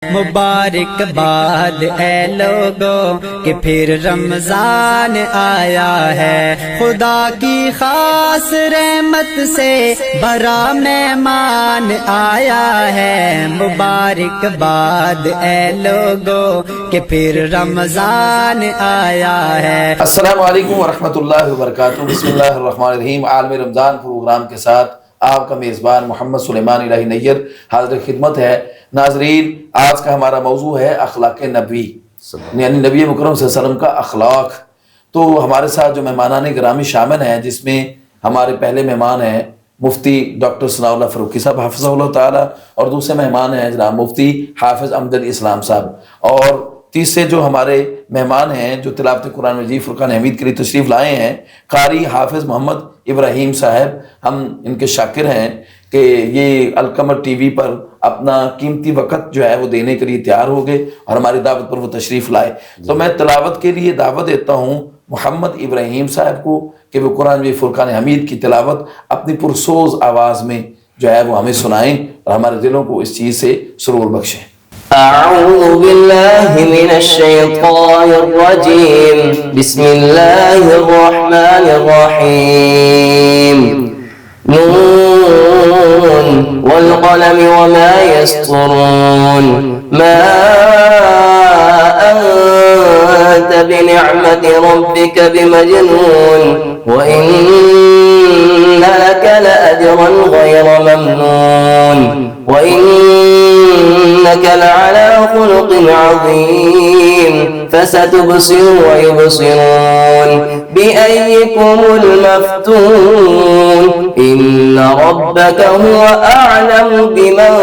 مبارک باد اے لوگوں کہ پھر رمضان آیا ہے، خدا کی خاص رحمت سے بڑا مہمان آیا ہے۔ مبارک باد اے لوگوں کہ پھر رمضان آیا ہے۔ السلام علیکم ورحمۃ اللہ وبرکاتہ۔ بسم اللہ الرحمن الرحیم۔ عالم رمضان پروگرام کے ساتھ آپ کا میزبان محمد سلیمان الہی نیر حاضر خدمت ہے۔ ناظرین، آج کا ہمارا موضوع ہے اخلاق نبوی، یعنی نبی مکرم صلی اللہ علیہ وسلم کا اخلاق۔ تو ہمارے ساتھ جو مہمانان گرامی شامل ہیں، جس میں ہمارے پہلے مہمان ہیں مفتی ڈاکٹر ثناء اللہ فاروقی صاحب حافظہ اللہ تعالیٰ، اور دوسرے مہمان ہیں جناب مفتی حافظ امجد اسلام صاحب، اور تیسرے جو ہمارے مہمان ہیں جو تلاوت قرآن مجید فرقان حمید کے لیے تشریف لائے ہیں، قاری حافظ محمد ابراہیم صاحب۔ ہم ان کے شاکر ہیں کہ یہ القمر ٹی وی پر اپنا قیمتی وقت جو ہے وہ دینے کے لیے تیار ہو گئے اور ہماری دعوت پر وہ تشریف لائے۔ تو میں تلاوت کے لیے دعوت دیتا ہوں محمد ابراہیم صاحب کو کہ وہ قرآن مجید فرقان حمید کی تلاوت اپنی پرسوز آواز میں جو ہے وہ ہمیں سنائیں اور ہمارے دلوں کو اس چیز سے سرور بخشیں۔ اعوذ باللہ من الشیطان الرجیم، بسم اللہ الرحمن الرحیم۔ نون والقلم وما يسطرون، ما أنت بنعمة ربك بمجنون، وإن لك لأجرا غير ممنون، وإنك لعلى خلق عظيم، فستبصر ويبصرون بأيكم المفتون، إن ربك هو أعلم بمن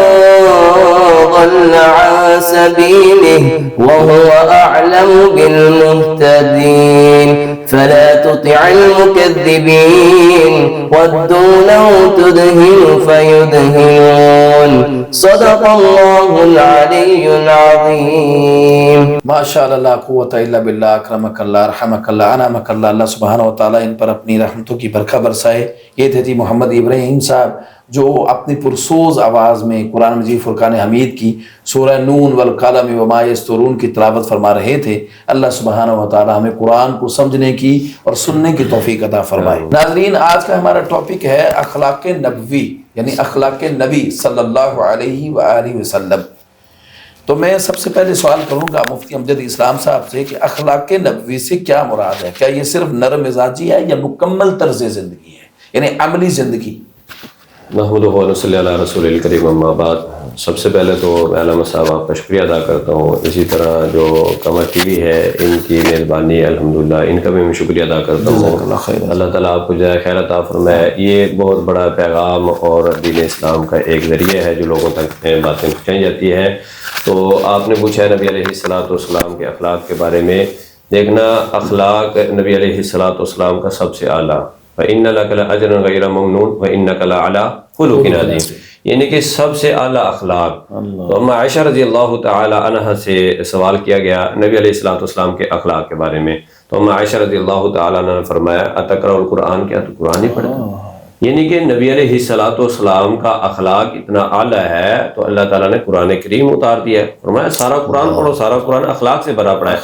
ضل عن سبيله وهو أعلم بالمهتدين، فلا تطع المكذبين ودوا لو تدهن فيدهنون، صدق الله العلي العظيم۔ ماشاء اللہ، لا قوت الا باللہ، اکرمک اللہ، رحمک اللہ، انعمک اللہ۔ اللہ سبحانہ و تعالیٰ ان پر اپنی رحمتوں کی برکہ برسائے۔ یہ تھے محمد ابراہیم صاحب جو اپنی پرسوز آواز میں قرآن مجید فرقان حمید کی سورہ نون والقلم وما یسطرون کی تلاوت فرما رہے تھے۔ اللہ سبحانہ و تعالیٰ ہمیں قرآن کو سمجھنے کی اور سننے کی توفیق عطا فرمائے۔ ناظرین، آج کا ہمارا ٹاپک ہے اخلاق نبوی، یعنی اخلاق نبی صلی اللہ علیہ وآلہ وسلم۔ تو میں سب سے پہلے سوال کروں گا مفتی امجد اسلام صاحب سے کہ اخلاق نبوی سے کیا مراد ہے؟ کیا یہ صرف نرم مزاجی ہے یا مکمل طرز زندگی ہے، یعنی عملی زندگی؟ نحمدہ و نصلی علی رسول الکریم، اما بعد۔ سب سے پہلے تو میں علامہ صاحب آپ کا شکریہ ادا کرتا ہوں، اسی طرح جو قمر ٹی وی ہے ان کی میزبانی الحمدللہ، ان کا بھی میں شکریہ ادا کرتا ہوں۔ اللہ تعالیٰ آپ کو جزائے خیر عطا فرمائے۔ یہ بہت بڑا پیغام اور دین اسلام کا ایک ذریعہ ہے جو لوگوں تک باتیں پہنچائی جاتی ہیں۔ تو آپ نے پوچھا ہے نبی علیہ السلام کے اخلاق کے بارے میں۔ دیکھنا، اخلاق نبی علیہ السلام کا سب سے اعلیٰ، وَإِنَّ لَكَ لَأَجْرًا غَيْرَ مَمْنُونٍ وَإِنَّكَ لَعَلَىٰ خُلُقٍ عَظِيمٍ، یعنی کہ سب سے اعلیٰ اخلاق۔ تو اما عائشہ رضی اللہ تعالی عنہ سے سوال کیا گیا نبی علیہ السلام کے اخلاق کے بارے میں، تو اما عائشہ رضی اللہ تعالی عنہ نے فرمایا اتقرأ القرآن، کیا تو قرآن ہی پڑھتا؟ یعنی کہ نبی علیہ السلام کا اخلاق اتنا اعلیٰ ہے تو اللہ تعالیٰ نے قرآن کریم اتار دیا ہے، فرمایا سارا قرآن پڑھو، سارا قرآن اخلاق سے بھرا پڑا ہے۔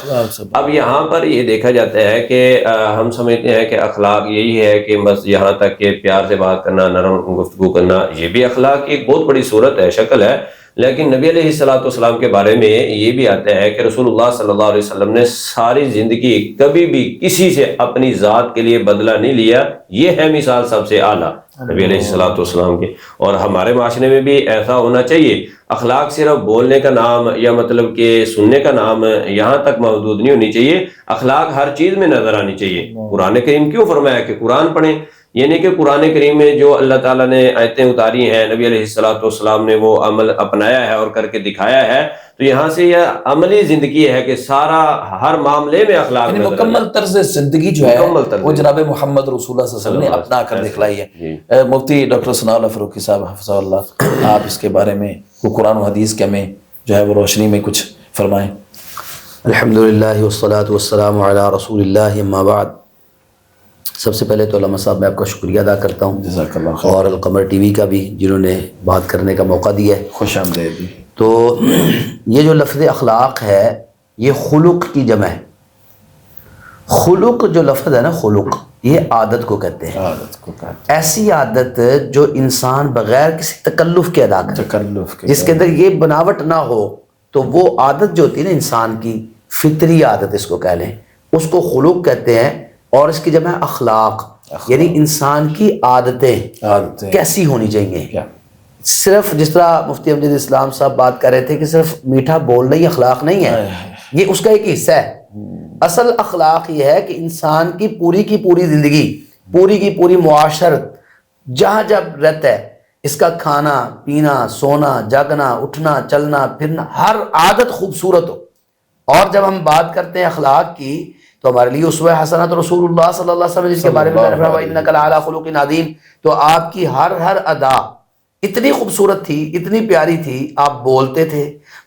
اب یہاں پر یہ دیکھا جاتا ہے کہ ہم سمجھتے ہیں کہ اخلاق یہی ہے کہ بس یہاں تک کہ پیار سے بات کرنا، نرم گفتگو کرنا، یہ بھی اخلاق کی ایک بہت بڑی صورت ہے، شکل ہے۔ لیکن نبی علیہ السلام کے بارے میں یہ بھی آتا ہے کہ رسول اللہ صلی اللہ علیہ وسلم نے ساری زندگی کبھی بھی کسی سے اپنی ذات کے لیے بدلہ نہیں لیا۔ یہ ہے مثال سب سے اعلیٰ نبی علیہ السلام کی، اور ہمارے معاشرے میں بھی ایسا ہونا چاہیے۔ اخلاق صرف بولنے کا نام یا مطلب کہ سننے کا نام یہاں تک محدود نہیں ہونی چاہیے، اخلاق ہر چیز میں نظر آنی چاہیے۔ قرآن کریم کیوں فرمایا کہ قرآن پڑھیں؟ یعنی کہ قرآن کریم میں جو اللہ تعالیٰ نے آیتیں اتاری ہیں، نبی علیہ السلام نے وہ عمل اپنایا ہے اور کر کے دکھایا ہے، تو یہاں سے یہ عملی زندگی ہے کہ سارا ہر معاملے میں اخلاق، یعنی مکمل طرز زندگی جو ہے وہ جناب محمد رسول اللہ صلی اللہ علیہ وسلم نے اپنا کر دکھلائی ہے۔ مفتی ڈاکٹر ثناء اللہ فاروقی صاحب حفظہ اللہ، آپ اس کے بارے میں قرآن و حدیث کے میں جو ہے وہ روشنی میں کچھ فرمائیں۔ الحمدللہ والصلاة والسلام علی رسول اللہ، اما بعد۔ سب سے پہلے تو علامہ صاحب میں آپ کا شکریہ ادا کرتا ہوں، جزاک اللہ خیر، اور القمر ٹی وی کا بھی جنہوں نے بات کرنے کا موقع دیا ہے۔ خوش آمدید۔ تو یہ جو لفظ اخلاق ہے یہ خلق کی جمع ہے. خلق جو لفظ ہے نا، خلق، یہ عادت کو کہتے ہیں. عادت کو کہتے ایسی عادت جو انسان بغیر کسی تکلف کے ادا کرے، تکلف کے جس کے اندر یہ بناوٹ نہ ہو، تو وہ عادت جو ہوتی ہے نا انسان کی فطری عادت اس کو کہہ لیں، اس کو خلق کہتے ہیں. اور اس کی جمع ہے اخلاق، یعنی انسان کی عادتیں کیسی ہونی چاہیے. کیا صرف جس طرح مفتی امجد اسلام صاحب بات کر رہے تھے کہ صرف میٹھا بولنا ہی اخلاق نہیں ہے، یہ اس کا ایک حصہ ہے. اصل اخلاق یہ ہے کہ انسان کی پوری زندگی، پوری کی پوری معاشرت، جہاں جب رہتا ہے، اس کا کھانا پینا، سونا جاگنا، اٹھنا چلنا پھرنا، ہر عادت خوبصورت ہو. اور جب ہم بات کرتے ہیں اخلاق کی تو ہمارے لیے اسوہ حسنہ تو رسول اللہ صلی اللہ علیہ وسلم، جس کے بارے میں انک لعلی خلق عظیم، تو آپ کی ہر ادا اتنی خوبصورت تھی، اتنی پیاری تھی. آپ بولتے تھے،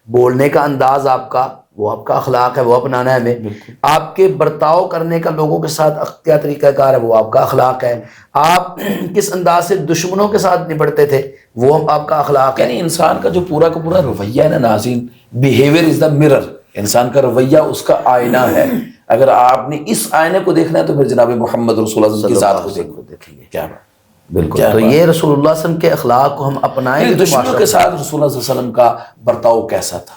بولنے کا انداز آپ کا، وہ آپ کا اخلاق ہے، وہ اپنانا ہے ہمیں. آپ کے برتاؤ کرنے کا لوگوں کے ساتھ کیا طریقہ کار ہے، وہ آپ کا اخلاق ہے. آپ کس انداز سے دشمنوں کے ساتھ نپٹتے تھے، وہ آپ کا اخلاق ہے. یعنی انسان کا جو پورا کا پورا رویہ ہے نا ناظرین، بیہیویئر از دا مرر، انسان کا رویہ اس کا آئینہ ہے. اگر آپ نے اس آئینے کو دیکھنا ہے تو پھر جناب محمد رسول اللہ صلی اللہ علیہ وسلم کی ذات کو دیکھیں گے. کیا بات، بالکل. تو یہ رسول اللہ صلی اللہ علیہ وسلم کے اخلاق کو ہم اپنائیں گے. دشمنوں کے ساتھ رسول اللہ صلی اللہ علیہ وسلم کا برتاؤ کیسا تھا؟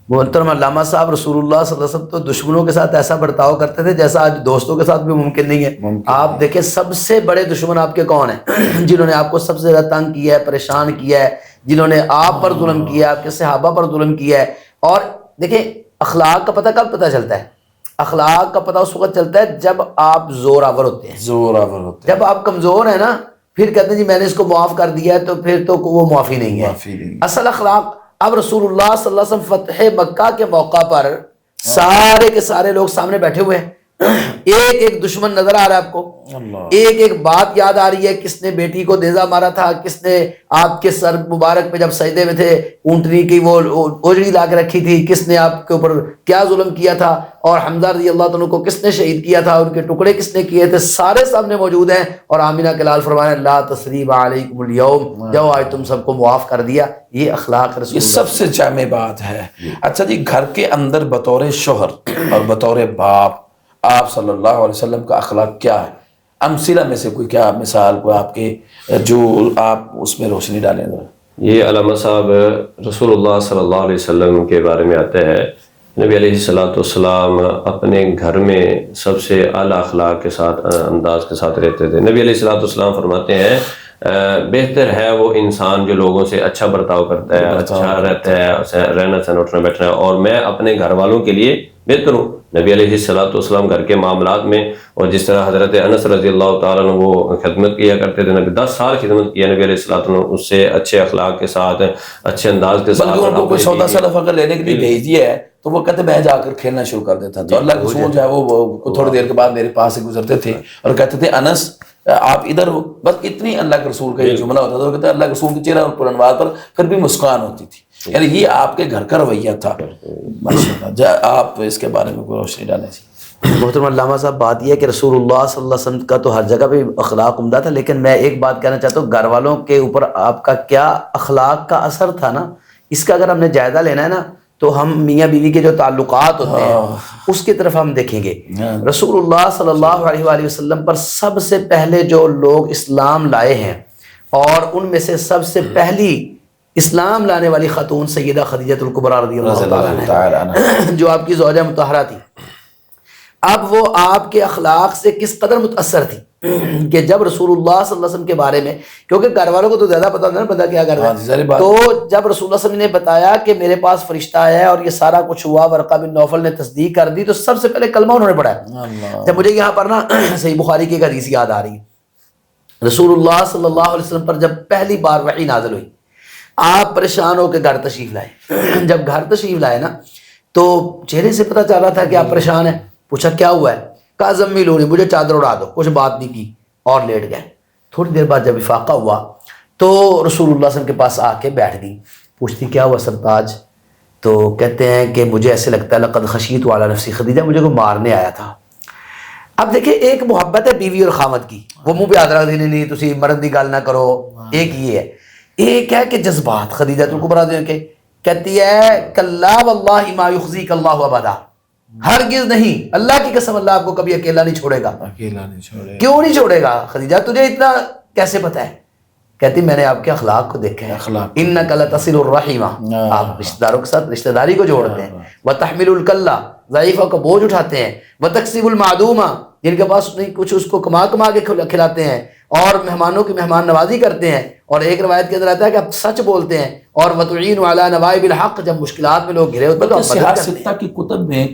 محترم علامہ صاحب، رسول اللہ صلی اللہ علیہ وسلم تو دشمنوں کے ساتھ ایسا برتاؤ کرتے تھے جیسا آج دوستوں کے ساتھ بھی ممکن نہیں ہے. آپ دیکھیں سب سے بڑے دشمن آپ کے کون ہیں؟ جنہوں نے آپ کو سب سے زیادہ تنگ کیا ہے، پریشان کیا ہے، جنہوں نے آپ پر ظلم کیا ہے، آپ کے صحابہ پر ظلم کیا ہے. اور دیکھیں اخلاق کا پتہ کب پتہ چلتا ہے؟ اخلاق کا پتہ اس وقت چلتا ہے جب آپ زور آور ہوتے ہیں. زور آور ہوتے ہیں. جب آپ کمزور ہیں نا، پھر کہتے ہیں جی میں نے اس کو معاف کر دیا ہے، تو پھر تو وہ معافی نہیں ہے. اصل اخلاق، اب رسول اللہ صلی اللہ علیہ وسلم فتح مکہ کے موقع پر سارے کے سارے لوگ سامنے بیٹھے ہوئے ہیں، ایک ایک دشمن نظر آ رہا ہے آپ کو، ایک ایک بات یاد آ رہی ہے. کس نے بیٹی کو نیزہ مارا تھا، کس نے آپ کے سر مبارک پہ جب سجدے میں تھے اونٹنی کی وہ اوجڑی لا کے رکھی تھی، کس نے آپ کے اوپر کیا ظلم کیا تھا، اور حمزہ رضی اللہ عنہ کو کس نے شہید کیا تھا، ان کے ٹکڑے کس نے کیے تھے، سارے سامنے موجود ہیں. اور آمینہ کے لال فرمایا لا تثریب علیکم اليوم، جو آج تم سب کو معاف کر دیا. یہ اخلاق رسول، یہ سب سے جامع بات ہے. اچھا جی، گھر کے اندر بطور شوہر اور بطور باپ آپ صلی اللہ علیہ وسلم کا اخلاق کیا ہے؟ امثلہ میں سے کوئی کیا مثال کو آپ کے جو آپ اس میں روشنی ڈالیں گے؟ یہ علامہ صاحب رسول اللہ صلی اللہ علیہ وسلم کے بارے میں آتا ہے، نبی علیہ الصلوۃ والسلام اپنے گھر میں سب سے اعلیٰ اخلاق کے ساتھ، انداز کے ساتھ رہتے تھے. نبی علیہ الصلوۃ والسلام فرماتے ہیں بہتر ہے وہ انسان جو لوگوں سے اچھا برتاؤ کرتا ہے، اچھا رہتا ہے، رہنا سہنا اٹھنا بیٹھنا ہے، اور میں اپنے گھر والوں کے لیے بہتر ہوں. نبی علیہ الصلوۃ والسلام گھر کے معاملات میں، اور جس طرح حضرت انس رضی اللہ تعالیٰ عنہ وہ خدمت کیا کرتے تھے، نبی 10 سال خدمت کیا نبی علیہ الصلوۃ والسلام، اس سے اچھے اخلاق کے ساتھ، اچھے انداز کے ساتھ. بلکہ ان کو کوئی سودا سلف اگر لینے کے لیے بھیج دیا ہے تو وہ کہتے میں جا کر کھیلنا شروع کر دیتا. تو اللہ کے رسول جو ہے وہ تھوڑی دیر کے بعد میرے پاس سے گزرتے تھے اور کہتے تھے انس آپ ادھر ہو. بس اتنی اللہ کے رسول کا یہ جملہ ہوتا تھا، کہتے اللہ کے رسول کے چہرے پر انوار پر پھر بھی مسکان ہوتی تھی. یعنی یہ آپ کے گھر کا رویہ تھا. ماشاءاللہ، آپ اس کے بارے میں کوئی روشنی ڈالیں. محترم علامہ صاحب، بات یہ ہے کہ رسول اللہ صلی اللہ علیہ وسلم کا تو ہر جگہ پہ اخلاق عمدہ تھا، لیکن میں ایک بات کہنا چاہتا ہوں، گھر والوں کے اوپر آپ کا کیا اخلاق کا اثر تھا نا، اس کا اگر ہم نے جائزہ لینا ہے نا تو ہم میاں بیوی کے جو تعلقات ہوتے ہیں اس کی طرف ہم دیکھیں گے. رسول اللہ صلی اللہ علیہ وآلہ وسلم پر سب سے پہلے جو لوگ اسلام لائے ہیں، اور ان میں سے سب سے پہلی اسلام لانے والی خاتون سیدہ خدیجہ الکبریٰ رضی اللہ تعالیٰ عنہا، جو آپ کی زوجہ مطہرہ تھی. اب وہ آپ کے اخلاق سے کس قدر متاثر تھی کہ جب رسول اللہ صلی اللہ علیہ وسلم کے بارے میں، کیونکہ گھر والوں کو تو زیادہ پتا ہوتا ہے نا بندہ کیا کر رہا ہے، تو جب رسول اللہ صلی اللہ علیہ وسلم نے بتایا کہ میرے پاس فرشتہ آیا ہے اور یہ سارا کچھ ہوا، ورقہ بن نوفل نے تصدیق کر دی، تو سب سے پہلے کلمہ انہوں نے پڑھا ہے. جب مجھے یہاں پر نا صحیح بخاری کی ایک حدیث یاد آ رہی ہے، رسول اللہ صلی اللہ علیہ وسلم پر جب پہلی بار وحی نازل ہوئی، آپ پریشان ہو کے گھر تشریف لائے. جب گھر تشریف لائے نا تو چہرے سے پتہ چل رہا تھا کہ آپ پریشان ہیں. پوچھا کیا ہوا ہے؟ کہا زمیلونی، مجھے چادر اڑا دو. کچھ بات نہیں کی اور لیٹ گئے. تھوڑی دیر بعد جب افاقہ ہوا تو رسول اللہ صلی اللہ علیہ وسلم کے پاس آ کے بیٹھ گئی. پوچھتی کیا ہوا سرتاج؟ تو کہتے ہیں کہ مجھے ایسے لگتا ہے لقد خشیت علی نفسی، خدیجہ مجھے کوئی مارنے آیا تھا. اب دیکھیں ایک محبت ہے بیوی اور خامد کی، وہ منہ پہ ہاتھ رکھ دینے نہیں تسی مرد دی گل نہ کرو، ایک یہ ہے. ایک ہے کہ جذبات خدیجہ الکبریٰ کے کہتی ہے کلا واللہ ما یخزیک اللہ ابدا، ہرگز نہیں، اللہ کی قسم اللہ آپ کو کبھی اکیلا نہیں چھوڑے گا۔ اکیلا نہیں چھوڑے، کیوں نہیں چھوڑے گا خدیجہ، تجھے اتنا کیسے پتا ہے؟ کہتی میں نے آپ کے اخلاق کو دیکھا ہے، اخلاق، انک لتصل الرحیم، آپ رشتہ داروں کے ساتھ رشتہ داری کو جوڑتے ہیں، وتحمل الکلہ، ضعیفہ کا بوجھ اٹھاتے ہیں، وتکسب المعدومہ، جن کے پاس نہیں کچھ اس کو کما کے کھلاتے ہیں، اور مہمانوں کی مہمان نوازی کرتے ہیں، اور ایک روایت کے اندر آتا ہے کہ آپ سچ بولتے ہیں، اور وتعین علی نوائب الحق، جب مشکلات میں لوگ گھرے ہوتے ہیں تو آپ مدد سیاہ کرتے ہیں۔ ستہ کی کتب میں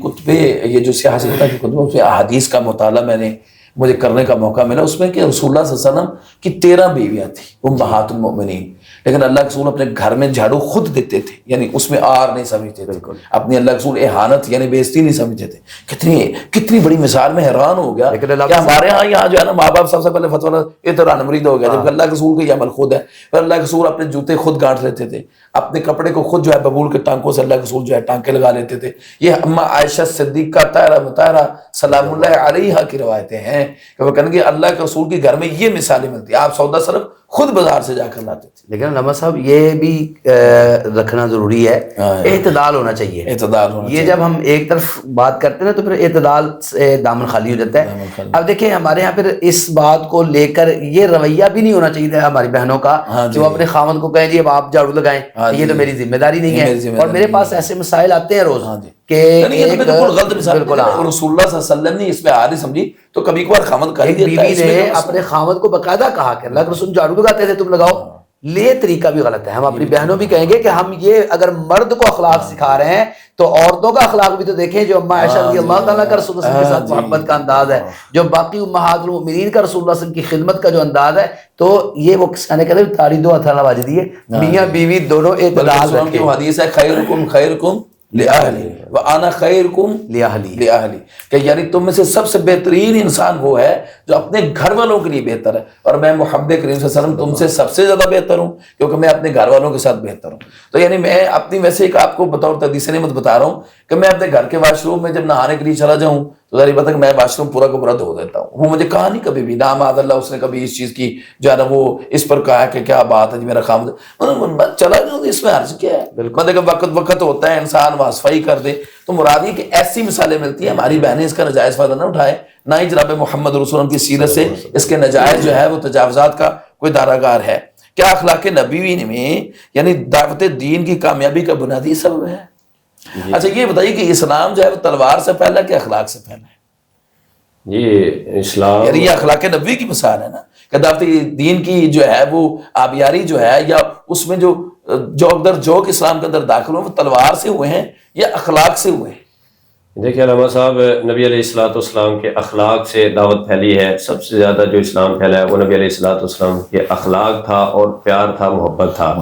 یہ جو سیاہ ستہ کی کتب میں احادیث کا مطالعہ مجھے کرنے کا موقع ملا، اس میں کہ رسول اللہ صلی اللہ علیہ وسلم کی 13 بیویاں تھیں امہات المؤمنین، لیکن اللہ کے رسول اپنے گھر میں جھاڑو خود دیتے تھے، یعنی اس میں آر نہیں سمجھتے تھے، اپنی اللہ کے رسول اہانت یعنی بے عزتی نہیں سمجھتے تھے۔ کتنی بڑی مثال، میں حیران ہو گیا کہ ہمارے ہاں یہاں جو ہے نا ماں باپ سب سے پہلے فتویٰ اطران مرید ہو گیا، جبکہ اللہ کے رسول کا یہ عمل خود ہے۔ پھر اللہ کے رسول اپنے جوتے خود گانٹھ لیتے تھے، اپنے کپڑے کو خود جو ہے ببول کے ٹانکوں سے اللہ کے رسول جو ہے ٹانکے لگا لیتے تھے۔ یہ اما عائشہ صدیقہ طاہرہ مطہرہ سلام اللہ علیہا کی روایتیں ہیں کہ وہ کہیں گے اللہ کے رسول کے گھر میں یہ مثالیں ملتی ہیں، آپ سودا صرف خود بازار سے جا کر لاتے تھے۔ لیکن علامہ صاحب یہ بھی رکھنا ضروری ہے، اعتدال ہونا چاہیے، اعتدال ہونا یہ جب ہم ایک طرف بات کرتے ہیں نا تو پھر اعتدال سے دامن خالی ہو جاتا ہے۔ اب دیکھیں ہمارے یہاں پھر اس بات کو لے کر یہ رویہ بھی نہیں ہونا چاہیے ہماری بہنوں کا کہ وہ اپنے خاوند کو کہیں جی اب آپ جھاڑو لگائیں، یہ تو میری ذمہ داری نہیں ہے۔ اور میرے پاس ایسے مسائل آتے ہیں روز کہ بالکل غلط مثال، رسول اللہ صلی اللہ علیہ وسلم نے اس میں آ نہیں سمجھی تو کبھی کبھار خامد کر ہی ایک دیتا ہے۔ بیوی نے اپنے خامد کو باقاعدہ کہا کہ اللہ کے رسول جھاڑو لگاتے تھے تم لگاؤ، یہ طریقہ بھی غلط ہے۔ ہم اپنی بہنوں بھی کہیں گے کہ ہم یہ اگر مرد کو اخلاق سکھا رہے ہیں تو عورتوں کا اخلاق بھی تو دیکھیں، جو اما عائشہ رضی اللہ تعالیٰ کا رسول اللہ صلی اللہ علیہ وسلم کے ساتھ محبت کا انداز ہے، جو باقی امہات المؤمنین کا رسول اللہ صلی اللہ علیہ وسلم کی خدمت کا جو انداز ہے، تو یہ وہ کسانے کہتے ہیں تاری دو ہتھیلیاں واجدی ہے، میاں بیوی دونوں اعتدال بلکہ کی رکھیں۔ حدیث ہے خیرکم لأہلی وانا خیرکم لأہلی، کہ یعنی تم میں سے سب سے بہترین انسان وہ ہے جو اپنے گھر والوں کے لیے بہتر ہے، اور میں محمد کریم صلی اللہ علیہ وسلم تم سے سب سے زیادہ بہتر ہوں کیونکہ میں اپنے گھر والوں کے ساتھ بہتر ہوں۔ تو یعنی میں اپنی ویسے ایک آپ کو بطور تحدیث نعمت بتا رہا ہوں کہ میں اپنے گھر کے واش روم میں جب نہانے کے لیے چلا جاؤں تو ظاہر بات ہے کہ میں واش روم پورا کا پورا دھو دیتا ہوں۔ وہ مجھے کہا نہیں کبھی بھی، نہ معاذ اللہ اس نے کبھی اس چیز کی جو ہے نا وہ اس پر کہا کہ کیا بات ہے جی میرا خامد چلا جاؤں، اس میں عرض کیا ہے، مطلب وقت ہوتا ہے انسان وہاں صفائی کر دے۔ تو مراد یہ کہ ایسی مثالیں ملتی ہیں، ہماری بہنیں اس کا نجائز فائدہ نہ اٹھائے، نہ ہی جناب محمد رسول اللہ کی سیرت سے اس کے نجائز جو ہے وہ تجاوزات کا کوئی دارہ گار ہے۔ کیا اخلاق نبوی میں یعنی دعوت دین کی کامیابی کا بنیادی سبب ہے؟ اچھا یہ بتائیے کہ اسلام جو ہے وہ تلوار سے پھیلا کہ اخلاق سے پھیلا ہے؟ یہ اسلام یعنی یہ اخلاق نبوی کی مثال ہے نا کہ دعوت دین کی جو ہے وہ آبیاری جو ہے یا اس میں جو جوک اسلام کے اندر داخل ہوئے وہ تلوار سے ہوئے ہیں یا اخلاق سے ہوئے ہیں؟ دیکھیے علامہ صاحب، نبی علیہ الصلوۃ والسلام کے اخلاق سے دعوت پھیلی ہے۔ سب سے زیادہ جو اسلام پھیلا ہے وہ نبی علیہ الصلوۃ والسلام کے اخلاق تھا، اور پیار تھا، محبت تھا۔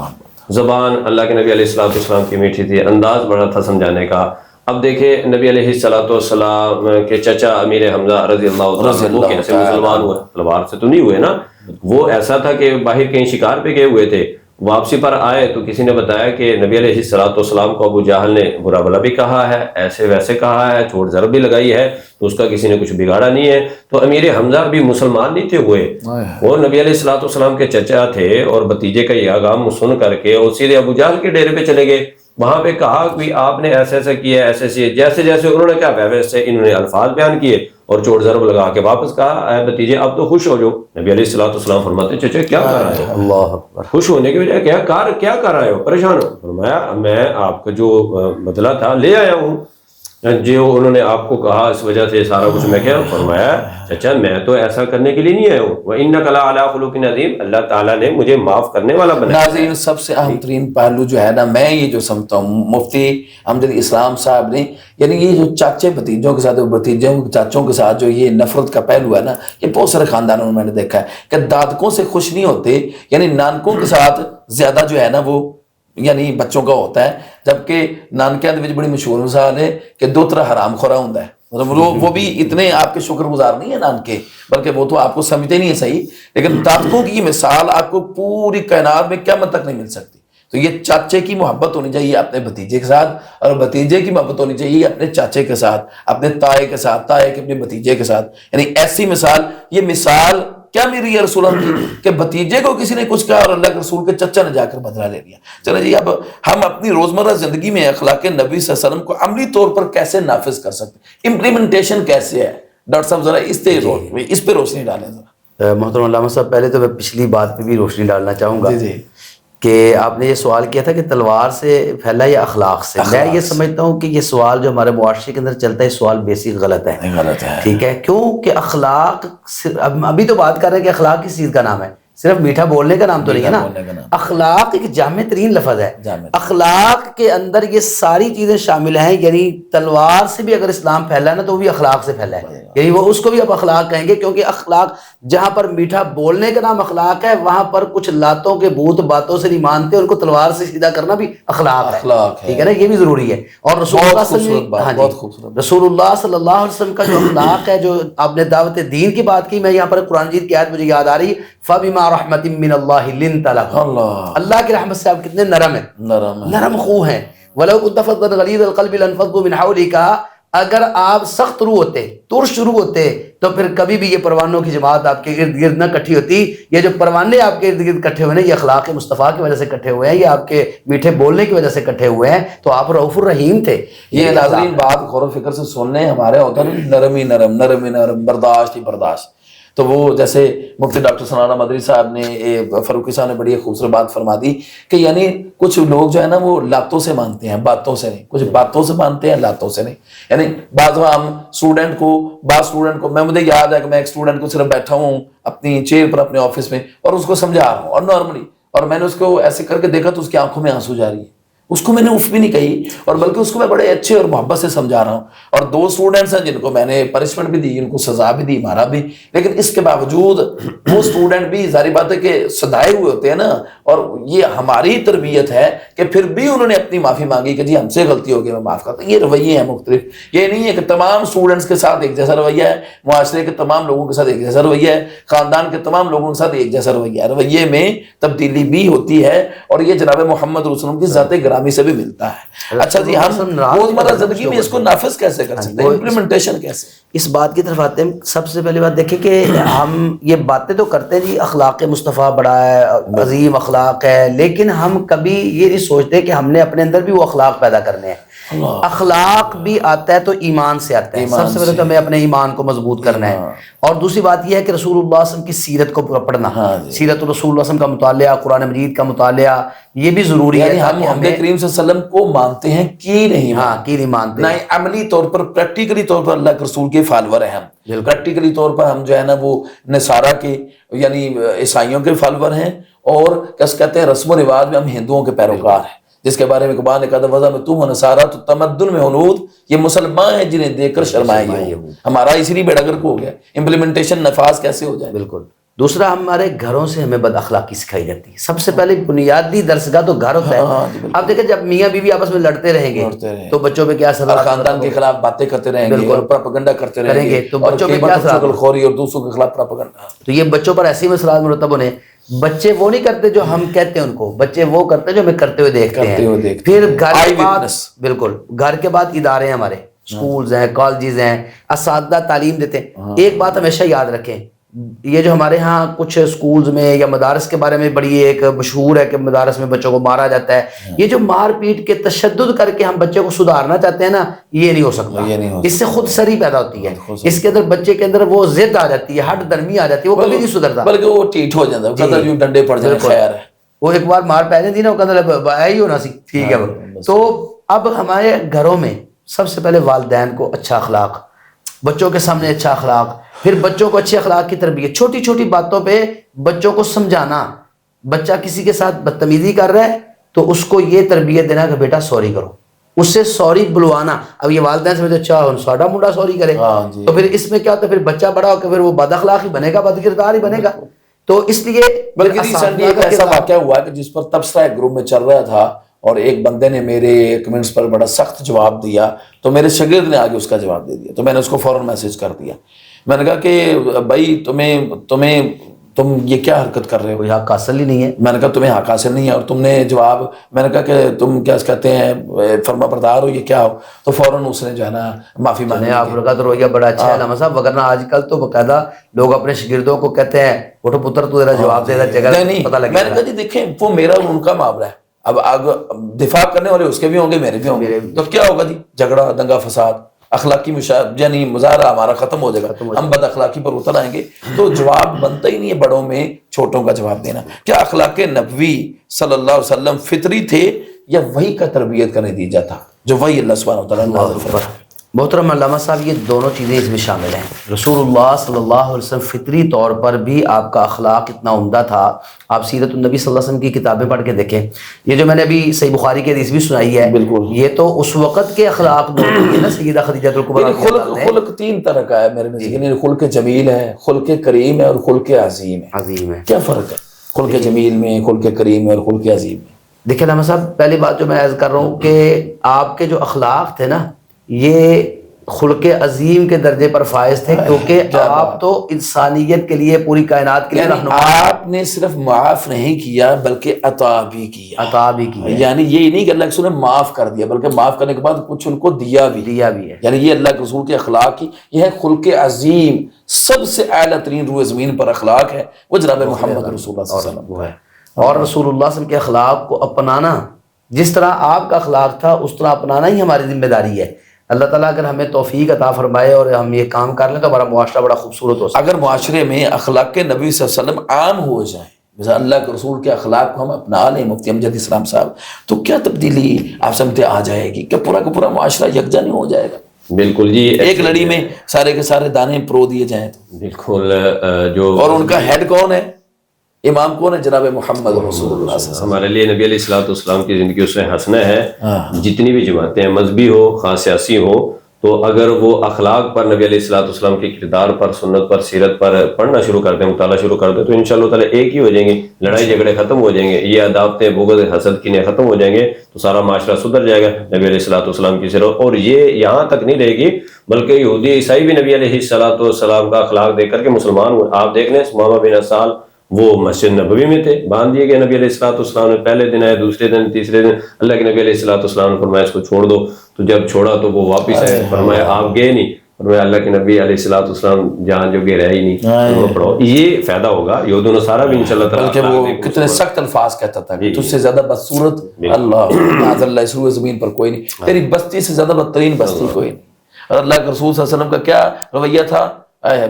زبان اللہ کے نبی علیہ الصلوۃ والسلام کی میٹھی تھی، انداز بڑا تھا سمجھانے کا۔ اب دیکھیں نبی علیہ الصلوۃ والسلام کے چچا امیر حمزہ رضی اللہ عنہ وہ کیسے مسلمان ہوئے؟ تلوار سے تو نہیں ہوئے نا، وہ ایسا تھا کہ باہر کہیں شکار پہ گئے ہوئے تھے، واپسی پر آئے تو کسی نے بتایا کہ نبی علیہ الصلوۃ والسلام کو ابو جہل نے برا بلا بھی کہا ہے، ایسے ویسے کہا ہے، چوٹ ضرب بھی لگائی ہے، تو اس کا کسی نے کچھ بگاڑا نہیں ہے۔ تو امیر حمزہ بھی مسلمان نہیں تھے ہوئے، وہ نبی علیہ الصلوۃ والسلام کے چچا تھے، اور بھتیجے کا یہ آغام سن کر کے اور سیدھے ابو جہل کے ڈیرے پہ چلے گئے۔ وہاں پہ کہا کہ آپ نے ایسے ایسے کیا، ایسے ایسے، جیسے جیسے انہوں نے کہا ویسے انہوں نے الفاظ بیان کیے اور چوٹ ضرب لگا کے واپس کہا اے بھتیجے اب تو خوش ہو جاؤ۔ نبی علیہ الصلوۃ والسلام فرماتے چچا کیا کر رہے ہو؟ اللہ اکبر۔ خوش ہونے کی وجہ کیا کر رہے ہو، پریشان ہو؟ فرمایا میں آپ کا جو بدلہ تھا لے آیا ہوں، جو انہوں نے آپ کو کہا اس وجہ سے سارا کچھ میں کیا۔ فرمایا چچا میں تو ایسا کرنے کے لیے نہیں آیا ہوں، وَإِنَّكَ لَعَلَىٰ خُلُقٍ عَظِيمٍ، اللہ تعالیٰ نے مجھے معاف کرنے والا بنایا۔ ناظرین سب سے اہم ترین پہلو جو ہے نا میں یہ جو سمجھتا ہوں مفتی امجد اسلام صاحب نے، یعنی یہ جو چاچے بھتیجوں کے ساتھ بھتیجوں چاچوں کے ساتھ جو یہ نفرت کا پہلو ہے نا، یہ بہت سارے خاندانوں میں نے دیکھا ہے کہ دادکوں سے خوش نہیں ہوتے، یعنی نانکوں کے ساتھ زیادہ جو ہے نا وہ یعنی بچوں کا ہوتا ہے، جبکہ نانکیاں دے وچ بڑی مشہور مثال ہے کہ دو طرح حرام خورا ہوندا ہے، مطلب وہ بھی اتنے آپ کے شکر گزار نہیں ہیں نانکے، بلکہ وہ تو آپ کو سمجھتے نہیں ہیں صحیح، لیکن دادکوں کی مثال آپ کو پوری کائنات میں قیامت تک نہیں مل سکتی۔ تو یہ چاچے کی محبت ہونی چاہیے اپنے بھتیجے کے ساتھ، اور بھتیجے کی محبت ہونی چاہیے اپنے چاچے کے ساتھ، اپنے تائے کے ساتھ، تائے کے اپنے بھتیجے کے ساتھ، یعنی ایسی مثال، یہ مثال کیا میری رسول اللہ کی کہ بھتیجے کو کسی نے کچھ کہا اور اللہ کے رسول کے چچا نے جا کر بدلہ لے لیا. چلیں جی اب ہم اپنی روزمرہ زندگی میں اخلاق نبی صلی اللہ علیہ وسلم کو عملی طور پر کیسے نافذ کر سکتے ہیں, امپلیمنٹیشن کیسے ہے؟ ڈاکٹر صاحب ذرا اس پہ روشنی ڈالیں ذرا. محترم علامہ صاحب, پہلے تو میں پچھلی بات پہ بھی روشنی ڈالنا چاہوں گا جی کہ آپ نے یہ سوال کیا تھا کہ تلوار سے پھیلا یا اخلاق سے. میں یہ سمجھتا ہوں کہ یہ سوال جو ہمارے معاشرے کے اندر چلتا ہے, یہ سوال بیسک غلط ہے. غلط ہے. ٹھیک ہے, کیوں کہ اخلاق ابھی تو بات کر رہے ہیں کہ اخلاق کس چیز کا نام ہے, صرف میٹھا بولنے کا نام تو نہیں ہے نا. اخلاق ایک جامع ترین لفظ ہے. اخلاق کے اندر یہ ساری چیزیں شامل ہیں. یعنی تلوار سے بھی اگر اسلام پھیلا ہے نا تو وہ بھی اخلاق سے پھیلا ہے, یعنی وہ اس کو بھی اب اخلاق کہیں گے, کیونکہ اخلاق جہاں پر میٹھا بولنے کا نام اخلاق ہے, وہاں پر کچھ لاتوں کے بھوت باتوں سے نہیں مانتے, ان کو تلوار سے سیدھا کرنا بھی اخلاق ہے. ٹھیک ہے نا, یہ بھی ضروری ہے. اور رسول اللہ رسول اللہ صلی اللہ علیہ وسلم کا جو اخلاق ہے, جو آپ نے دعوت دین کی بات کی, میں یہاں پر قرآن مجید کی آیت مجھے یاد آ رہی, فَبِمَا رَحْمَةٍ مِّنَ اللَّهِ لِنْتَ لَهُمْ. اللہ کی رحمت سے آپ کتنے نرم ہیں, نرم خو ہیں. وَلَوْ كُنْتَ فَظًّا غَلِيظَ الْقَلْبِ لَانفَضُّوا مِنْ حَوْلِكَ. اگر آپ سخت روح ہوتے, ترش روح ہوتے, تو پھر کبھی بھی یہ پروانوں کی جماعت آپ کے ارد گرد نہ کٹھی ہوتی. یہ جو پروانے آپ کے ارد گرد کٹھے ہوئے ہیں, یہ اخلاق مصطفیٰ کی وجہ سے کٹھے ہوئے ہیں, یہ آپ کے میٹھے بولنے کی وجہ سے کٹھے ہوئے ہیں. تو آپ رؤوف الرحیم تھے. یہ ناظرین بات غور و فکر سے سننے, ہمارے ہوتا ہے نرم ہی نرم, نرم ہی نرم, برداشت ہی برداشت. تو وہ جیسے مفتی ڈاکٹر ثناءاللہ مدری صاحب نے, فاروقی صاحب نے بڑی خوبصورت بات فرما دی کہ یعنی کچھ لوگ جو ہے نا وہ لاتوں سے مانتے ہیں, باتوں سے نہیں. کچھ باتوں سے مانتے ہیں, لاتوں سے نہیں. یعنی بعض ہم اسٹوڈنٹ کو میں مجھے یاد ہے کہ میں ایک اسٹوڈنٹ کو صرف بیٹھا ہوں اپنی چیئر پر اپنے آفس میں, اور اس کو سمجھا رہا ہوں اور نارملی, اور میں نے اس کو ایسے کر کے دیکھا تو اس کی آنکھوں میں آنسو جاری ہے. اس کو میں نے اف بھی نہیں کہی, اور بلکہ اس کو میں بڑے اچھے اور محبت سے سمجھا رہا ہوں. اور 2 اسٹوڈنٹس ہیں جن کو میں نے پنشمنٹ بھی دی, ان کو سزا بھی دی, مارا بھی, لیکن اس کے باوجود وہ اسٹوڈنٹ بھی ظاہر بات ہے کہ سدھائے ہوئے ہوتے ہیں نا. اور یہ ہماری تربیت ہے کہ پھر بھی انہوں نے اپنی معافی مانگی کہ جی ہم سے غلطی ہو گئی, میں معاف کرتا ہوں. یہ رویے ہیں مختلف. یہ نہیں ہے کہ تمام اسٹوڈنٹس کے ساتھ ایک جیسا رویہ ہے, معاشرے کے تمام لوگوں کے ساتھ ایک جیسا رویہ ہے, خاندان کے تمام لوگوں کے ساتھ ایک جیسا رویہ ہے. رویے میں تبدیلی بھی ہوتی ہے, اور یہ جناب محمد رسول اللہ کی ذات گرامی سے بھی ملتا ہے. اچھا جی, ہم روزمرہ زندگی میں اس کو نافذ کیسے کر سکتے ہیں, امپلیمنٹیشن کیسے؟ اس بات کی طرف آتے ہیں. سب سے پہلی بات دیکھیں کہ ہم یہ باتیں تو کرتے ہیں جی, اخلاق مصطفیٰ بڑا ہے, عظیم اخلاق ہے, لیکن ہم کبھی یہ نہیں سوچتے کہ ہم نے اپنے اندر بھی وہ اخلاق پیدا کرنے ہیں. اخلاق بھی آتا ہے تو ایمان سے آتا ہے. سب سے پہلے تو ہمیں اپنے ایمان کو مضبوط کرنا ہے. اور دوسری بات یہ ہے کہ رسول اللہ صلی اللہ علیہ وسلم کی سیرت کو پڑھنا, سیرت رسول اللہ صلی اللہ علیہ وسلم کا مطالعہ, قرآن مجید کا مطالعہ, یہ بھی ضروری ہے. ہم محمد کریم صلی اللہ علیہ وسلم کو مانتے ہیں کہ نہیں, کی نہیں مانتے, نہ عملی طور پر, پریکٹیکلی طور پر اللہ کے رسول کے فالور ہیں ہم. پریکٹیکلی طور پر ہم جو ہے نا وہ نصارہ کے یعنی عیسائیوں کے فالور ہیں, اور کیا کہتے ہیں رسم و رواج میں ہم ہندوؤں کے پیروکار ہیں, جس کے بارے میں قرآن نے کہا وضع میں تم ہو نصارہ تو تمدن میں ہنود, یہ مسلمان ہیں جنہیں دیکھ کر شرمائے گئے. ہمارا اسی لیے بیڑا گرک ہو گیا. امپلیمنٹیشن نفاذ کیسے ہو جائے؟ بالکل. دوسرا, ہمارے گھروں سے ہمیں بد اخلاقی سکھائی جاتی ہے. سب سے پہلے بنیادی درسگاہ تو گھر ہوتا ہے. آپ دیکھیں جب میاں بیوی آپس میں لڑتے رہیں گے تو بچوں پہ کیا اثر, خاندان کے خلاف باتیں کرتے رہیں گے اور پروپیگنڈا کرتے رہیں گے, تو بچوں پہ کیا اثر, خوری اور دوسروں کے خلاف پروپیگنڈا. تو یہ بچوں پر ایسے ہی مسئلات مرتب ہونے. بچے وہ نہیں کرتے جو ہم کہتے ہیں ان کو, بچے وہ کرتے ہیں جو ہمیں کرتے ہوئے دیکھتے ہیں. پھر گھر کے بعد, بالکل, گھر کے بعد ادارے ہیں ہمارے, سکولز ہیں, کالجز ہیں, اساتذہ تعلیم دیتے ہیں. ایک بات ہمیشہ یاد رکھیں, یہ جو ہمارے ہاں کچھ سکولز میں یا مدارس کے بارے میں بڑی ایک مشہور ہے کہ مدارس میں بچوں کو مارا جاتا ہے. یہ جو مار پیٹ کے تشدد کر کے ہم بچے کو سدھارنا چاہتے ہیں نا, یہ نہیں ہو سکتا. اس سے خود سری پیدا ہوتی ہے, اس کے اندر بچے کے اندر وہ ضد آ جاتی ہے, ہٹ درمی آ جاتی ہے, وہ کبھی نہیں سدھرتا, بلکہ وہ ٹھیٹ ہو جاتا ہے, یوں ڈنڈے پڑ جاتے ہیں. خیر ہے, وہ ایک بار مار پہ جاتی نا, وہ کہتا ہے ہی ہونا سی, ٹھیک ہے. تو اب ہمارے گھروں میں سب سے پہلے والدین کو اچھا اخلاق, بچوں کے سامنے اچھا اخلاق, پھر بچوں کو اچھے اخلاق کی تربیت. چھوٹی چھوٹی باتوں پہ بچوں کو سمجھانا. بچہ کسی کے ساتھ بدتمیزی کر رہا ہے تو اس کو یہ تربیت دینا کہ بیٹا سوری کرو, اس سے سوری بلوانا. اب یہ والدین سے اچھا ساڈا منڈا سوری کرے, تو پھر اس میں کیا ہوتا ہے, پھر بچہ بڑا ہو کے پھر وہ بد اخلاق ہی بنے گا, بد کردار ہی بنے گا. تو اس لیے بلکہ ریسنٹلی ایک ایسا واقعہ ہوا کہ جس پر تبصرہ ایک گروپ میں چل رہا تھا, اور ایک بندے نے میرے کمنٹس پر بڑا سخت جواب دیا, تو میرے شاگرد نے آگے اس کا جواب دے دیا. تو میں نے اس کو فوراً میسج کر دیا. میں نے کہا کہ بھائی تمہیں تم یہ کیا حرکت کر رہے ہو؟ کوئی حق حاصل ہی نہیں ہے. میں نے کہا تمہیں حق حاصل نہیں ہے. اور تم نے جواب، میں نے کہا کہ تم کیا کہتے ہیں فرما بردار ہو، یہ کیا ہو؟ تو فوراً اس نے جو ہے نا معافی مانگی. آپ کا تو رویہ بڑا اچھا ہے علامہ صاحب، وگرنہ آج کل تو باقاعدہ لوگ اپنے شاگردوں کو کہتے ہیں اٹھو پتر تو ذرا جواب دے، جگہ پتہ لگے. میں نے کہا جی دیکھیں وہ میرا اور ان کا معاملہ ہے، اب دفاع کرنے والے اس کے بھی ہوں گے، میرے بھی ہوں گے، تو کیا ہوگا جی؟ جھگڑا، دنگا فساد، اخلاقی یعنی مظاہرہ ہمارا ختم ہو جائے گا، ہم بد اخلاقی پر اتر آئیں گے. تو جواب بنتا ہی نہیں ہے بڑوں میں چھوٹوں کا جواب دینا. کیا اخلاق نبوی صلی اللہ علیہ وسلم فطری تھے یا وحی کا تربیت کا نتیجہ تھا جو وحی اللہ سبحانہ وتعالیٰ نے نازل فرمایا؟ محترم علامہ صاحب یہ دونوں چیزیں اس میں شامل ہیں. رسول اللہ صلی اللہ علیہ وسلم فطری طور پر بھی آپ کا اخلاق اتنا عمدہ تھا. آپ سیرت النبی صلی اللہ علیہ وسلم کی کتابیں پڑھ کے دیکھیں. یہ جو میں نے ابھی صحیح بخاری کی حدیث بھی سنائی ہے، بالکل یہ تو اس وقت کے اخلاق ہے نا. سیدہ خدیجہ الکبریٰ خلق تین طرح کا ہے میرے نزدیک. خلق جمیل ہے، خلق کریم ہے، اور خلق عظیم ہے. عظیم ہے. کیا فرق ہے خلق جمیل میں، خلق کریم میں، اور خلق عظیم میں؟ دیکھیں علامہ صاحب، پہلی بات جو میں عرض کر رہا ہوں کہ آپ کے جو اخلاق تھے نا، یہ خلق عظیم کے درجے پر فائز تھے، کیونکہ آپ تو انسانیت کے لیے، پوری کائنات کے لیے رہنما. آپ نے صرف معاف نہیں کیا بلکہ عطا بھی کیا. عطا بھی کیا، یعنی یہ نہیں کہ اللہ کے رسول نے معاف کر دیا، بلکہ معاف کرنے کے بعد کچھ ان کو دیا بھی ہے. یعنی یہ اللہ کے رسول کے اخلاق کی، یہ ہے خلق عظیم. سب سے اعلیٰ ترین روح زمین پر اخلاق ہے وہ جناب محمد رسول اللہ صلی اللہ علیہ وسلم. اور رسول اللہ صلی اللہ علیہ وسلم کے اخلاق کو اپنانا، جس طرح آپ کا اخلاق تھا اس طرح اپنانا ہی ہماری ذمہ داری ہے. اللہ تعالیٰ اگر ہمیں توفیق عطا فرمائے اور ہم یہ کام کر لیں تو ہمارا معاشرہ بڑا خوبصورت ہو سکتا ہے. اگر معاشرے میں اخلاق نبی صلی اللہ علیہ وسلم عام ہو جائیں، مثلا اللہ کے رسول کے اخلاق کو ہم اپنا لیں، مفتی امجد اسلام صاحب، تو کیا تبدیلی آپ سمجھتے آ جائے گی؟ کہ پورا کا پورا معاشرہ یکجا نہیں ہو جائے گا؟ بالکل جی، ایک لڑی میں سارے کے سارے دانے پرو دیے جائیں تو بالکل. جو اور ان کا ہیڈ کون ہے، امام کون ہے؟ جناب محمد رسول اللہ صلی اللہ علیہ وسلم. ہمارے لیے نبی علیہ الصلوۃ والسلام کی زندگی اس میں حسنہ ہے. جتنی بھی جماعتیں ہیں، مذہبی ہو خاص سیاسی ہو، تو اگر وہ اخلاق پر، نبی علیہ الصلوۃ والسلام کے کردار پر، سنت پر، سیرت پر پڑھنا شروع کر دیں، مطالعہ شروع کر دیں، تو انشاءاللہ تعالیٰ ایک ہی ہو جائیں گے. لڑائی جھگڑے ختم ہو جائیں گے، یہ عداوتیں، بغض، حسد، کینے ختم ہو جائیں گے، تو سارا معاشرہ سدھر جائے گا نبی علیہ الصلوۃ والسلام کی سیرت. اور یہ یہاں تک نہیں رہے گی بلکہ یہودی عیسائی بھی نبی علیہ الصلوۃ والسلام کا اخلاق دیکھ کر کے مسلمان ہوئے. آپ دیکھ لیں ثمامہ بن اسال، وہ مسجد نبوی میں تھے، باندھ دیے گئے نبی علیہ الصلوۃ والسلام نے. پہلے دن آئے، دوسرے دن، تیسرے دن اللہ کے نبی علیہ الصلوۃ والسلام نے فرمایا اس کو چھوڑ دو. تو جب چھوڑا تو وہ واپس آئے، فرمایا آپ گئے نہیں، فرمایا اللہ کے نبی علیہ الصلوۃ والسلام جہاں جو گئے رہے ہی نہیں. وہ پڑھو، یہ فائدہ ہوگا یہود و نصارہ بھی انشاءاللہ تعالیٰ. بلکہ وہ کتنے سخت الفاظ کہتا تھا کہ تجھ سے زیادہ بدصورت اللہ معاذ اللہ اس روح زمین پر کوئی نہیں، تیری بستی سے زیادہ بدترین بستی کوئی نہیں. اور اللہ کے رسول صلی اللہ علیہ وسلم کا کیا رویہ تھا؟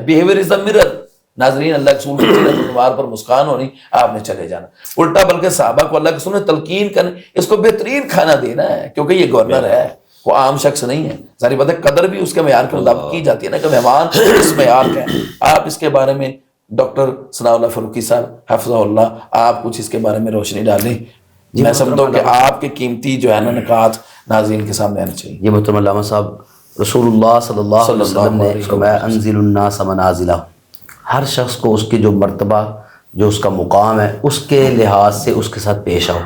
Behaviour is a mirror. ناظرین، اللہ کے رسول کی سیرت انوار پر مسکان ہونی، آپ نے چلے جانا. الٹا بلکہ صحابہ کو اللہ کے رسول نے تلقین کرنے، اس کو بہترین کھانا دینا ہے، کیونکہ یہ گورنر ہے، وہ عام شخص نہیں ہے. ظاہر بات ہے قدر بھی اس کے معیار کے مطابق کی جاتی ہے نا، کہ مہمان اس معیار کا ہے. آپ اس کے بارے میں ڈاکٹر ثناء اللہ فاروقی صاحب حفظہ اللہ، آپ کچھ اس کے بارے میں روشنی ڈالیں. میں سمجھتا ہوں کہ آپ کے قیمتی جو ہے نا نکات ناظرین کے سامنے آنا چاہیے. یہ محترم علامہ صاحب، رسول اللہ صلی اللہ علیہ وسلم نے فرمایا انزل الناس منازلہ، ہر شخص کو اس کی جو مرتبہ، جو اس کا مقام ہے، اس کے لحاظ سے اس کے ساتھ پیش آؤ.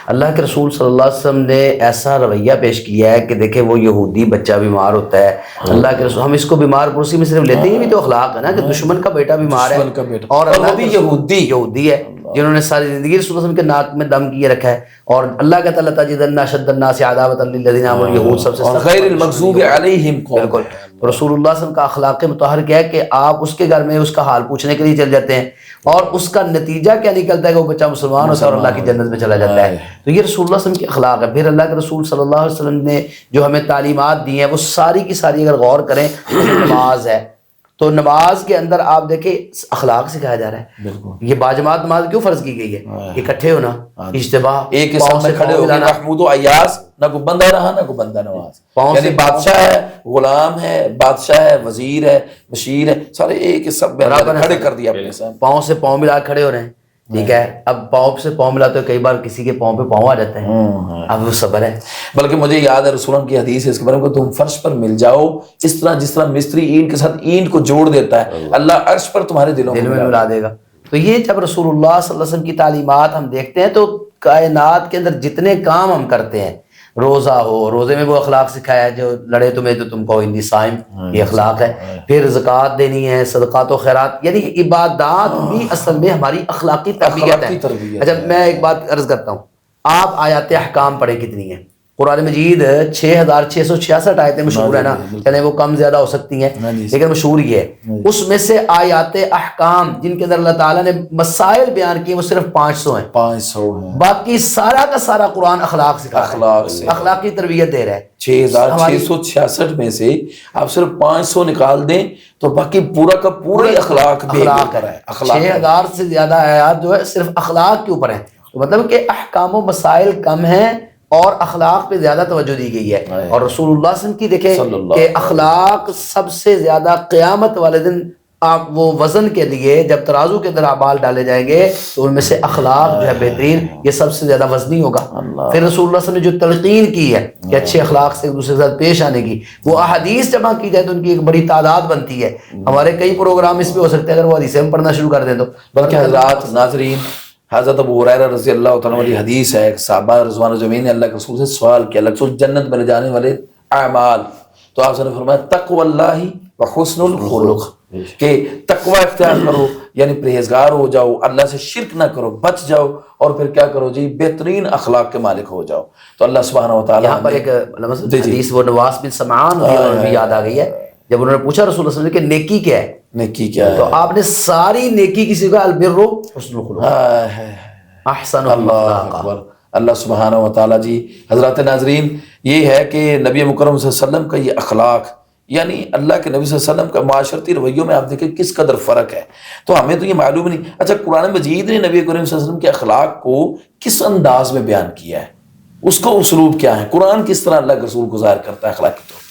اللہ کے رسول صلی اللہ علیہ وسلم نے ایسا رویہ پیش کیا ہے کہ دیکھیں وہ یہودی بچہ بیمار ہوتا ہے، اللہ کے رسول، ہم اس کو بیمار پرسی میں صرف لیتے ہی بھی تو اخلاق ہے نا، کہ دشمن کا بیٹا بیمار ہے اور اللہ بھی یہودی ہے جنہوں نے ساری زندگی رسول اللہ علیہ وسلم کے ناک میں دم کیے رکھا ہے. اور اللہ کا تعالیٰ تجدن اشد الناس عداوۃ للذین آمنوا، یہود سب سے غیر المغضوب علیہم. بالکل. رسول اللہ صلی اللہ علیہ وسلم کا اخلاق مطہر کیا ہے کہ آپ اس کے گھر میں اس کا حال پوچھنے کے لیے چل جاتے ہیں، اور اس کا نتیجہ کیا نکلتا ہے کہ وہ بچہ مسلمان ہوتا ہے اور اللہ کی جنت میں چلا جاتا ہے. تو یہ رسول اللہ صلی اللہ علیہ وسلم کی اخلاق ہے. پھر اللہ کے رسول صلی اللہ علیہ وسلم نے جو ہمیں تعلیمات دی ہیں وہ ساری کی ساری اگر غور کریں، نماز ہے تو نماز کے اندر آپ دیکھیں اخلاق سکھایا جا رہا ہے. یہ باجماعت نماز کیوں فرض کی گئی ہے؟ اکٹھے ہونا، اجتماع، ایک ساتھ میں کھڑے ہو گئے، محمود و عیاض، نہ کوئی بندہ رہا نہ کوئی بندہ نواز. یعنی بادشاہ ہے، غلام ہے، بادشاہ ہے، وزیر ہے، بشیر ہے، سارے ایک سب کھڑے کر دیا اپنے سامنے. پاؤں سے پاؤں ملا کھڑے ہو رہے ہیں، ٹھیک ہے. اب پاؤں سے پاؤں ملاتے ہوئے کئی بار کسی کے پاؤں پہ پاؤں آ جاتا ہے، اب وہ صبر ہے. بلکہ مجھے یاد ہے رسول اللہ کی حدیث ہے اس کے بارے میں، تم فرش پر مل جاؤ اس طرح جس طرح مستری اینٹ کے ساتھ اینٹ کو جوڑ دیتا ہے، اللہ عرش پر تمہارے دلوں میں ملا دے گا. تو یہ جب رسول اللہ صلی اللہ علیہ وسلم کی تعلیمات ہم دیکھتے ہیں تو کائنات کے اندر جتنے کام ہم کرتے ہیں، روزہ ہو، روزے میں وہ اخلاق سکھایا ہے، جو لڑے تمہیں تو تم کو انی صائم، یہ اخلاق ہے. پھر زکوٰۃ دینی ہے، صدقات و خیرات، یعنی عبادات بھی اصل میں ہماری اخلاقی تربیت ہے. اچھا میں ایک بات عرض کرتا ہوں، آپ آیات احکام پڑھیں کتنی ہیں؟ قرآن مجید 6666 آیتیں مشہور ہیں نا، چلیں وہ کم زیادہ ہو سکتی ہیں لیکن مشہور یہ ہے. اس میں سے آیات احکام جن کے اندر اللہ تعالیٰ نے مسائل بیان کیے وہ صرف 500 ہیں. 500 ہیں. باقی سارا کا سارا قرآن اخلاق سکھا رہا ہے، اخلاقی تربیت دے رہا ہے. 6666 میں سے آپ صرف 500 نکال دیں تو باقی پورا کا پورا اخلاق ہے. 6000 سے زیادہ آیات جو ہے صرف اخلاق کے اوپر ہیں. تو مطلب کہ احکام و مسائل کم ہیں اور اخلاق پہ زیادہ توجہ دی گئی ہے. اور رسول اللہ صلی اللہ علیہ وسلم کی دیکھیں کہ اخلاق سب سے زیادہ قیامت والے دن آپ وہ وزن کے لیے جب ترازو کے اندر اعمال ڈالے جائیں گے تو ان میں سے اخلاق جو ہے بہترین یہ سب سے زیادہ وزنی ہوگا. پھر رسول اللہ صلی اللہ علیہ وسلم نے جو تلقین کی ہے کہ اچھے اخلاق سے ایک دوسرے کے ساتھ پیش آنے کی، وہ احادیث جمع کی جائے تو ان کی ایک بڑی تعداد بنتی ہے. ہمارے کئی پروگرام اس پہ ہو سکتے ہیں اگر وہ حدیثیں ہم پڑھنا شروع کر دیں تو. بلکہ حضرات ناظرین، حضرت ابو ہریرہ رضی اللہ تعالیٰ عنہ حدیث ہے، صحابہ رضوان جمعین نے اللہ کے رسول سے سوال کیا، اللہ کے رسول جنت میں لے جانے والے اعمال، تو آپ نے فرمایا تقوی اللہ و حسن الخلق، کہ تقوی اختیار کرو یعنی پرہیزگار ہو جاؤ، اللہ سے شرک نہ کرو، بچ جاؤ، اور پھر کیا کرو جی بہترین اخلاق کے مالک ہو جاؤ. تو اللہ سبحانہ و تعالیٰ یہاں پر ایک حدیث وہ نواس بن سمعان بھی یاد آ گئی ہے، جب انہوں نے پوچھا رسول اللہ صلی اللہ علیہ وسلم کہ نیکی کیا ہے، نیکی کیا ہے، تو آپ نے ساری نیکی کسی کا البر حسن الخلق، احسن الاخلاق. اللہ سبحانہ و تعالیٰ جی. حضرات ناظرین، یہ ہے کہ نبی مکرم صلی اللہ علیہ وسلم کا یہ اخلاق، یعنی اللہ کے نبی صلی اللہ علیہ وسلم کا معاشرتی رویوں میں آپ دیکھیں کس قدر فرق ہے. تو ہمیں تو یہ معلوم نہیں. اچھا قرآن مجید نے نبی کریم صلی اللہ علیہ وسلم کے اخلاق کو کس انداز میں بیان کیا ہے، اس کو اسلوب کیا ہے، قرآن کس طرح اللہ کے رسول کو ظاہر کرتا ہے اخلاق کی طور؟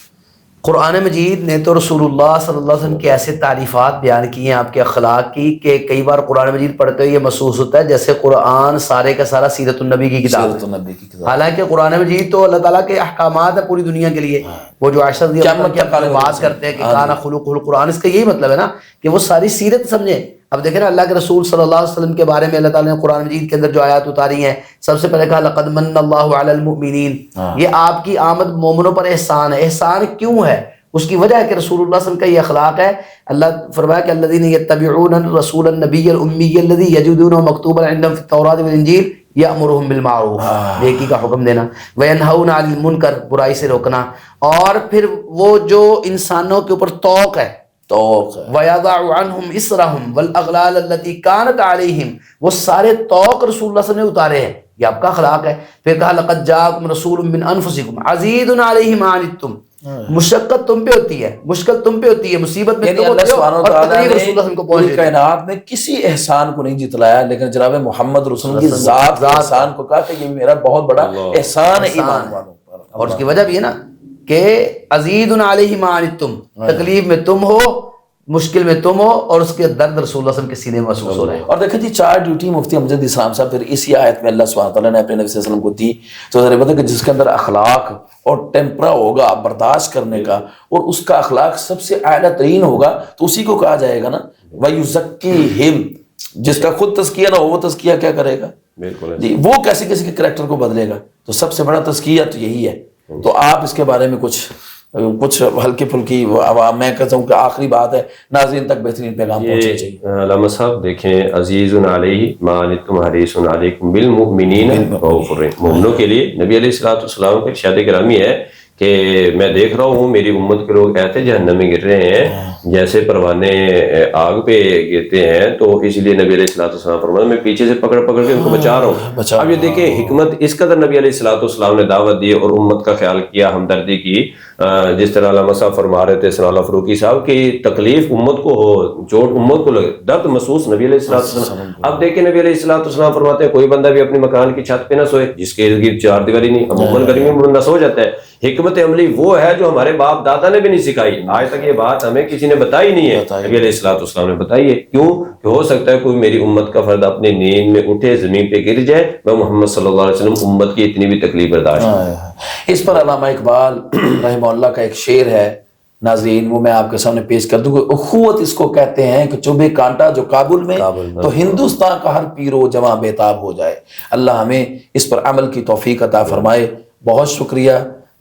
قرآن مجید نے تو رسول اللہ صلی اللہ علیہ وسلم کے ایسے تعریفات بیان کی ہیں آپ کے اخلاق کی کہ کئی بار قرآن مجید پڑھتے ہوئے یہ محسوس ہوتا ہے جیسے قرآن سارے کا سارا سیرت النبی کی کتاب ہے. حالانکہ قرآن مجید تو اللہ تعالیٰ کے احکامات ہیں پوری دنیا کے لیے. وہ جو عائشہ رضی اللہ عنہا کی بات کرتے ہیں کہ کانا خلق القرآن، اس کا یہی مطلب ہے نا کہ وہ ساری سیرت سمجھیں. اب دیکھیں نا اللہ کے رسول صلی اللہ علیہ وسلم کے بارے میں اللہ تعالیٰ نے قرآن مجید کے اندر جو آیات اتاری ہیں، سب سے پہلے کہا لقد من اللہ علی المؤمنین، یہ آپ کی آمد مومنوں پر احسان ہے. احسان کیوں ہے؟ اس کی وجہ ہے کہ رسول اللہ صلی اللہ علیہ وسلم کا یہ اخلاق ہے. اللہ فرمایا کہ الذین یتبعون الرسول النبی الامی الذی یجدونه مکتوبا عندهم فی التوراۃ والانجیل یأمرهم بالمعروف، نیکی کا حکم دینا، وینہون عن المنکر، برائی سے روکنا، اور پھر وہ جو انسانوں کے اوپر توق ہے، وَيَضَعُ عَنْهُمْ إِصْرَهُمْ وَالْأَغْلَالَ الَّتِي كَانَتْ عَلَيْهِمْ، وہ سارے توق رسول اللہ صلی اللہ علیہ وسلم نے اتارے ہیں. یہ آپ کا اخلاق ہے. پھر کہا لَقَدْ جَاءَكُمْ رَسُولٌ مِّنْ أَنفُسِكُمْ عَزِيزٌ عَلَيْهِ مَا عَنِتُّمْ، مشقت تم پہ ہوتی ہے، مشکل تم پہ ہوتی ہے، مصیبت میں یعنی تم اللہ ہوتے ہو، سبحانہ اور وتعالیٰ تکلیف رسول اللہ صلی اللہ علیہ وسلم کو پہنچ نے کائنات میں کسی احسان کو نہیں جتلایا، لیکن جناب محمد رسول کی ذات کے احسان کو کہا کہ یہ میرا بہت بڑا احسان ہے ایمان والوں پر. اور اس کی وجہ بھی ہے نا کہ عزیز علیہ ما عنتم، تکلیف میں تم ہو، مشکل میں تم ہو، اور اس کے درد رسول اللہ صلی اللہ علیہ وسلم کے سینے میں محسوس ہو رہے ہیں. اور دیکھیں جی 4 ڈیوٹی مفتی امجد اسلام صاحب پھر اسی آیت میں اللہ سبحانہ تعالیٰ نے اپنے نبی صلی اللہ علیہ وسلم کو دی. تو ذرا بتا کہ جس کے اندر اخلاق اور ٹیمپرا ہوگا برداشت کرنے کا، اور اس کا اخلاق سب سے اعلیٰ ترین ہوگا، تو اسی کو کہا جائے گا نا وَيُزَكِّيهِمْ، جس کا خود تزکیہ نہ ہو وہ تزکیہ کیا کرے گا جی، وہ کیسے کسی کے کریکٹر کو بدلے گا. تو سب سے بڑا تزکیہ تو یہی ہے. تو آپ اس کے بارے میں کچھ ہلکی پھلکی، میں کہتا ہوں کہ آخری بات ہے، ناظرین تک بہترین پیغام پہنچنا چاہیے. علامہ صاحب دیکھیں، عزیز علیہ ما عنتم حریص علیکم بالمؤمنین رؤوف رحیم، مومنوں کے لیے نبی علیہ الصلوۃ والسلام کا ارشاد گرامی ہے کہ میں دیکھ رہا ہوں میری امت کے لوگ ایسے جہنم میں گر رہے ہیں جیسے پروانے آگ پہ گرتے ہیں، تو اس لیے نبی علیہ الصلوۃ والسلام فرمایا میں پیچھے سے پکڑ کے ان کو بچا رہا ہوں. اب یہ دیکھیں حکمت اس قدر نبی علیہ الصلوۃ والسلام نے دعوت دی اور امت کا خیال کیا، ہمدردی کی. جس طرح علامہ صاحب فرما رہے تھے ثناء اللہ فروقی صاحب کی تکلیف امت کو ہو، چوٹ امت کو لگے، درد محسوس نبی علیہ الصلوۃ والسلام. اب دیکھیں نبی علیہ الصلوۃ والسلام فرماتے ہیں کوئی بندہ بھی اپنے مکان کی چھت پہ نہ سوئے جس کے ارد گرد 4 دیواری نہیں. عموماً گرمی میں بندہ سو جاتا ہے. حکمت عملی وہ ہے جو ہمارے باپ دادا نے بھی نہیں سکھائی، آج تک یہ بات ہمیں کسی نے بتائی نہیں ہے، نبی علیہ الصلوۃ والسلام نے بتائی ہے. کیوں کہ ہو سکتا ہے کوئی میری امت کا فرد اپنی نیند میں اٹھے زمین پہ گر جائے، میں محمد صلی اللہ علیہ وسلم امت کی اتنی بھی تکلیف برداشت. اس پر علامہ اقبال رحمہ اللہ کا ایک شعر ہے ناظرین، وہ میں آپ کے سامنے پیش کر دوں. اخوت اس کو کہتے ہیں کہ چبھے کانٹا جو کابل میں تو ہندوستان کا ہر پیرو جواں بے تاب ہو جائے. اللہ ہمیں اس پر عمل کی توفیق عطا فرمائے. بہت شکریہ،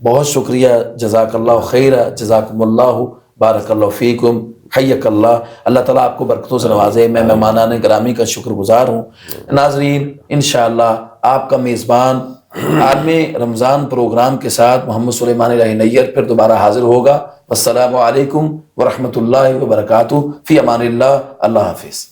بہت شکریہ، جزاک اللہ خیر، جزاکم اللہ، بارک اللہ فیکم، حیک اللہ، اللہ تعالیٰ آپ کو برکتوں سے نوازے۔ میں مہمانان گرامی کا شکر گزار ہوں۔ ناظرین، انشاءاللہ آپ کا میزبان عالم رمضان پروگرام کے ساتھ محمد سلیمان الہی نیر پھر دوبارہ حاضر ہوگا۔ السلام علیکم ورحمۃ اللہ وبرکاتہ، فی امان اللہ، اللہ حافظ۔